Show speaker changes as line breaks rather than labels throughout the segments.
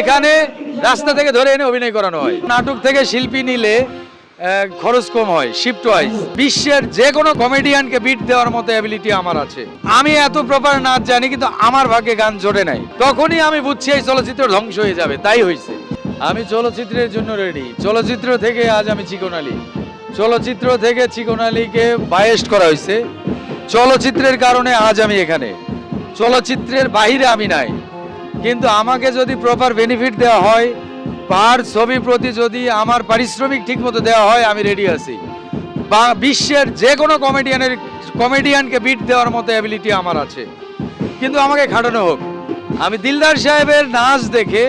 এখানে রাস্তা থেকে ধরে এনে অভিনয় করানো হয়। নাটক থেকে শিল্পী নিলে খরচ কম হয়, শিফট ওয়াইজ। বিশ্বের যে কোনো কমেডিয়ানকে বিট দেওয়ার মতো অ্যাবিলিটি আমার আছে। আমি এত প্রপার নাচ জানি, কিন্তু আমার ভাগ্যে গান জোটে নাই। তখনই আমি বুঝছি এই চলচ্চিত্র ধ্বংস হয়ে যাবে। তাই হয়েছে। আমি চলচ্চিত্রের জন্য রেডি। চলচ্চিত্র থেকে আজ আমি চিকন আলী। চলচ্চিত্র থেকে চিকন আলীকে বায়েস্ট করা হয়েছে। চলচ্চিত্রের কারণে আজ আমি এখানে। চলচ্চিত্রের বাইরে আমি নাই, কিন্তু আমাকে যদি প্রপার বেনিফিট দেওয়া হয়, পার ছবি প্রতি যদি আমার পারিশ্রমিক ঠিকমতো দেওয়া হয়, আমি রেডি আছি। বা বিশ্বের যে কোনো কমেডিয়ানকে বিট দেওয়ার মতো অ্যাবিলিটি আমার আছে, কিন্তু আমাকে খাটানো হোক। আমি দিলদার সাহেবের নাচ দেখে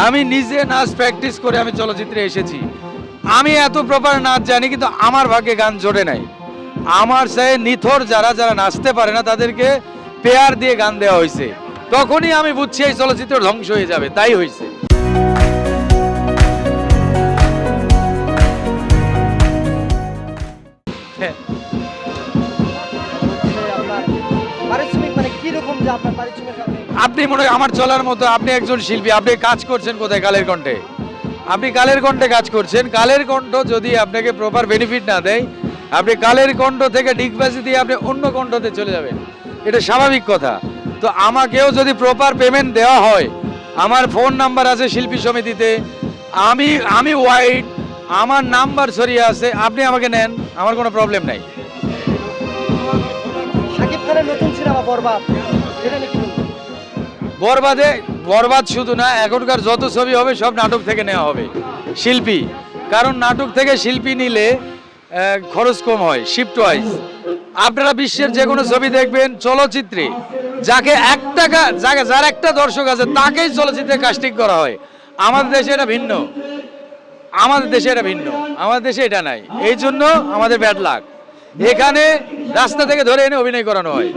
আমি নিজে নাচ প্র্যাকটিস করে আমি চলচ্চিত্রে এসেছি। আমি এত প্রপার নাচ জানি, কিন্তু আমার ভাগ্যে গান জোটে নাই। আমার সাথে নিথর যারা নাচতে পারে না, তাদেরকে পেয়ার দিয়ে গান দেওয়া হয়েছে। তখনই আমি বুঝছি এই চলচ্চিত্র ধ্বংস হয়ে যাবে। তাই হয়েছে। আপনি মনে হয় আমার চলার মতো, আপনি একজন শিল্পী, আপনি কাজ করছেন কোথায়? কালের কণ্ঠে। আপনি কালের কণ্ঠে কাজ করছেন। কালের কণ্ঠ যদি আপনাকে প্রপার বেনিফিট না দেয়, আপনি কালের কণ্ঠ থেকে ডিগবাজি দিয়ে আপনি অন্য কণ্ঠতে চলে যাবেন। এটা স্বাভাবিক কথা। তো আমাকেও যদি প্রপার পেমেন্ট দেওয়া হয়, আমার ফোন নাম্বার আছে শিল্পী সমিতিতে, আমি ওয়াইড, আমার নাম্বার ছড়িয়ে আছে, আপনি আমাকে নেন, আমার কোনো প্রবলেম নাই।
শাকিব খানের নতুন সিনেমা বরবাদ, এটা নাকি
বরবাদ শুধু না, এখনকার যত ছবি হবে সব নাটক থেকে নেওয়া হবে শিল্পী। কারণ নাটক থেকে শিল্পী নিলে খরচ কম হয়, শিফট ওয়াইজ। আপনারা বিশ্বের যে কোনো ছবি দেখবেন, চলচ্চিত্রে যার একটা দর্শক আছে তাকেই চলচ্চিত্রে কাস্টিং করা হয়। আমাদের দেশে এটা ভিন্ন। আমাদের দেশে এটা নাই। এই জন্য আমাদের ব্যাড লাক। এখানে রাস্তা থেকে ধরে এনে অভিনয় করানো হয়।